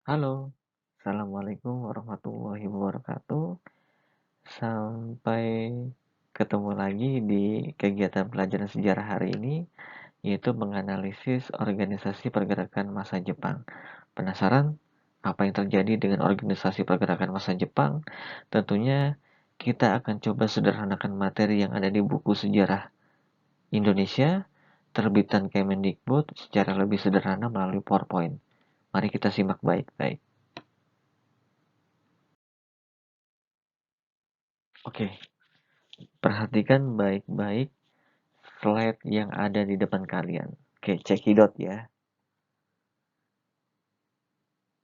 Halo, Assalamualaikum warahmatullahi wabarakatuh. Sampai ketemu lagi di kegiatan pelajaran sejarah hari ini, yaitu menganalisis organisasi pergerakan massa Jepang. Penasaran apa yang terjadi dengan organisasi pergerakan massa Jepang? Tentunya kita akan coba sederhanakan materi yang ada di buku sejarah Indonesia, terbitan Kemendikbud secara lebih sederhana melalui PowerPoint. Mari kita simak baik-baik. Oke, perhatikan baik-baik slide yang ada di depan kalian. Oke, cekidot ya.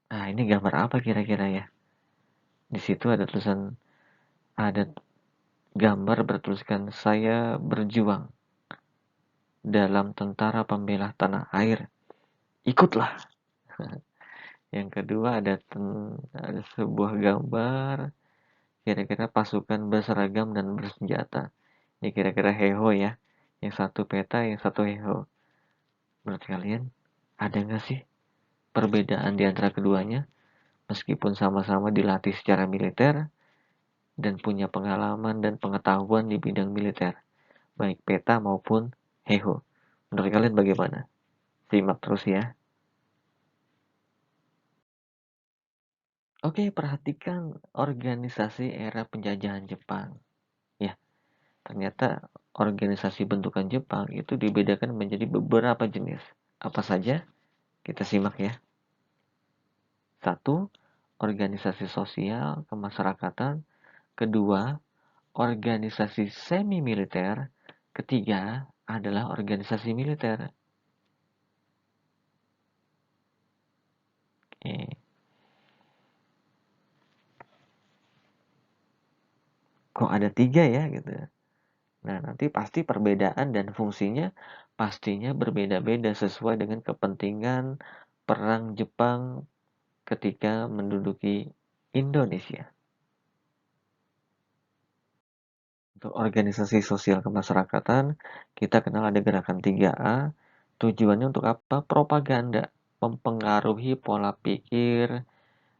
Nah, ini gambar apa kira-kira ya? Di situ ada gambar bertuliskan saya berjuang dalam tentara pembela tanah air. Ikutlah. Yang kedua ada sebuah gambar kira-kira pasukan berseragam dan bersenjata. Ini kira-kira heho ya. Yang satu peta, yang satu heho. Menurut kalian ada nggak sih perbedaan di antara keduanya? Meskipun sama-sama dilatih secara militer dan punya pengalaman dan pengetahuan di bidang militer, baik peta maupun heho. Menurut kalian bagaimana? Simak terus ya. Oke, perhatikan organisasi era penjajahan Jepang. Ya, ternyata organisasi bentukan Jepang itu dibedakan menjadi beberapa jenis. Apa saja? Kita simak ya. Satu, organisasi sosial kemasyarakatan. Kedua, organisasi semi-militer. Ketiga adalah organisasi militer. Oke. Kok ada tiga ya gitu. Nah, nanti pasti perbedaan dan fungsinya pastinya berbeda-beda sesuai dengan kepentingan perang Jepang ketika menduduki Indonesia. Untuk organisasi sosial kemasyarakatan, kita kenal ada gerakan 3A. Tujuannya untuk apa? Propaganda, mempengaruhi pola pikir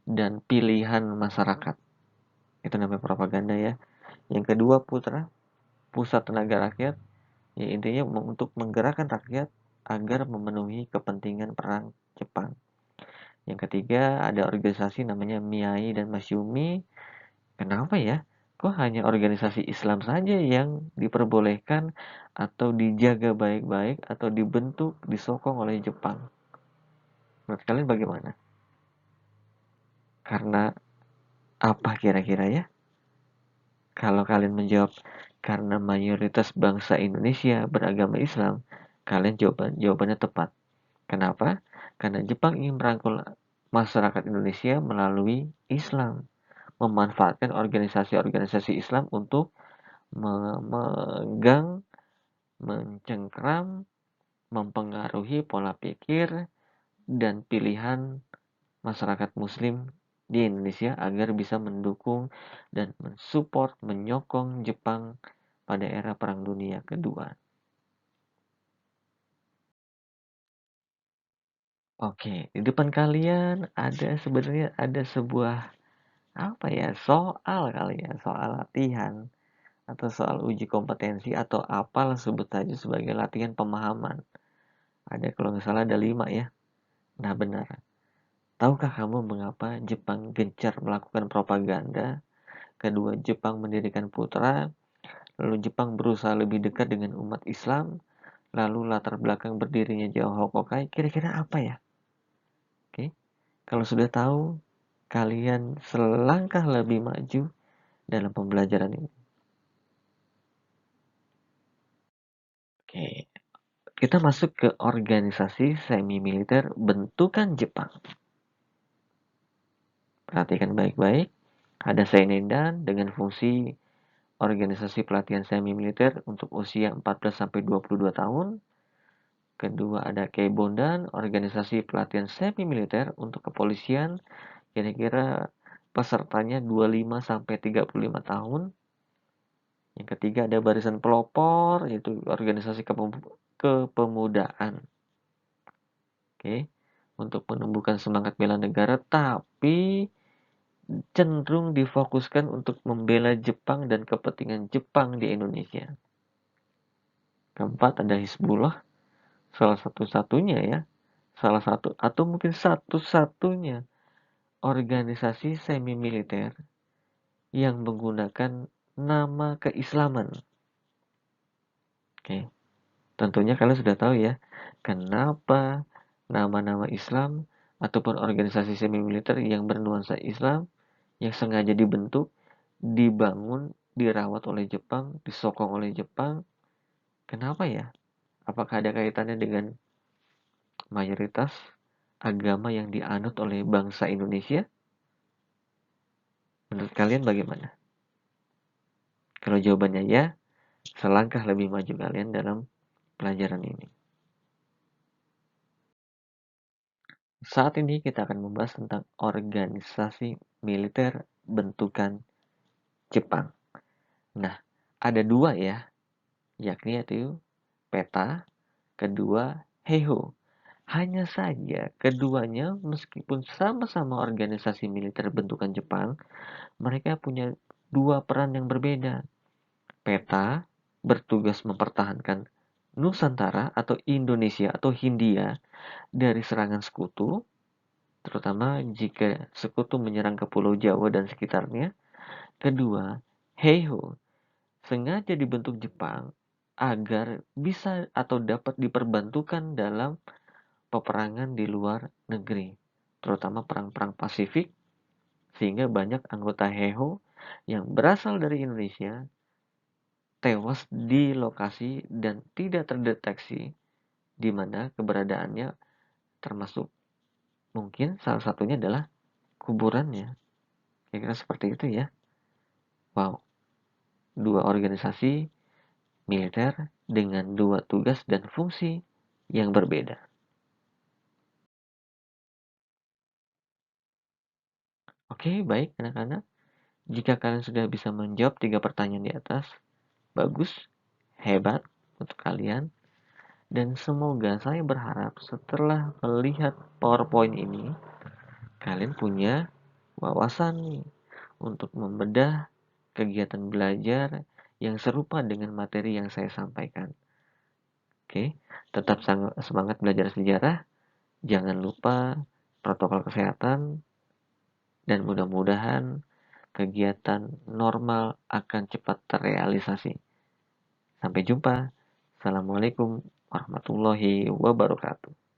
dan pilihan masyarakat. Itu namanya propaganda ya. Yang kedua, pusat tenaga rakyat. Ya, intinya untuk menggerakkan rakyat agar memenuhi kepentingan perang Jepang. Yang ketiga, ada organisasi namanya Miyai dan Masyumi. Kenapa ya? Kok hanya organisasi Islam saja yang diperbolehkan atau dijaga baik-baik atau dibentuk, disokong oleh Jepang? Menurut kalian bagaimana? Karena apa kira-kira ya? Kalau kalian menjawab karena mayoritas bangsa Indonesia beragama Islam, kalian jawabannya tepat. Kenapa? Karena Jepang ingin merangkul masyarakat Indonesia melalui Islam, memanfaatkan organisasi-organisasi Islam untuk memegang, mencengkram, mempengaruhi pola pikir dan pilihan masyarakat Muslim di Indonesia agar bisa mendukung dan mensupport, menyokong Jepang pada era Perang Dunia Kedua. Oke, di depan kalian sebenarnya ada sebuah apa ya, soal kali ya, soal latihan atau soal uji kompetensi atau apalah sebut saja sebagai latihan pemahaman. Ada kalau nggak salah ada 5 ya. Nah benar. Tahukah kamu mengapa Jepang gencar melakukan propaganda? Kedua, Jepang mendirikan putra. Lalu Jepang berusaha lebih dekat dengan umat Islam. Lalu latar belakang berdirinya Jao Hokokai. Kira-kira apa ya? Oke. Kalau sudah tahu, kalian selangkah lebih maju dalam pembelajaran ini. Oke. Kita masuk ke organisasi semi-militer bentukan Jepang. Perhatikan baik-baik. Ada Seinendan dengan fungsi organisasi pelatihan semi-militer untuk usia 14-22 tahun. Kedua ada Keibondan, organisasi pelatihan semi-militer untuk kepolisian. Kira-kira pesertanya 25-35 tahun. Yang ketiga ada Barisan Pelopor, yaitu organisasi kepemudaan. Oke. untuk menumbuhkan semangat bela negara, tapi cenderung difokuskan untuk membela Jepang dan kepentingan Jepang di Indonesia. Keempat ada Hizbullah, salah satu-satunya ya, salah satu atau mungkin satu-satunya organisasi semi militer yang menggunakan nama keislaman. Oke, tentunya kalian sudah tahu ya, kenapa nama-nama Islam ataupun organisasi semi militer yang bernuansa Islam yang sengaja dibentuk, dibangun, dirawat oleh Jepang, disokong oleh Jepang. Kenapa ya? Apakah ada kaitannya dengan mayoritas agama yang dianut oleh bangsa Indonesia? Menurut kalian bagaimana? Kalau jawabannya ya, selangkah lebih maju kalian dalam pelajaran ini. Saat ini kita akan membahas tentang organisasi militer bentukan Jepang. Nah, ada dua ya, yakni yaitu PETA, kedua Heiho. Hanya saja keduanya meskipun sama-sama organisasi militer bentukan Jepang, mereka punya dua peran yang berbeda. PETA bertugas mempertahankan Nusantara atau Indonesia atau Hindia dari serangan sekutu, terutama jika sekutu menyerang ke Pulau Jawa dan sekitarnya. Kedua, Heiho sengaja dibentuk Jepang agar bisa atau dapat diperbantukan dalam peperangan di luar negeri, terutama perang-perang Pasifik, sehingga banyak anggota Heiho yang berasal dari Indonesia tewas di lokasi dan tidak terdeteksi di mana keberadaannya, termasuk mungkin salah satunya adalah kuburannya. Kira-kira seperti itu ya. Wow, dua organisasi militer dengan dua tugas dan fungsi yang berbeda. Oke, baik anak-anak. Jika kalian sudah bisa menjawab tiga pertanyaan di atas, bagus, hebat untuk kalian. Dan semoga saya berharap setelah melihat PowerPoint ini, kalian punya wawasan nih untuk membedah kegiatan belajar yang serupa dengan materi yang saya sampaikan. Oke, tetap semangat belajar sejarah. Jangan lupa protokol kesehatan dan mudah-mudahan kegiatan normal akan cepat terrealisasi. Sampai jumpa. Assalamualaikum warahmatullahi wabarakatuh.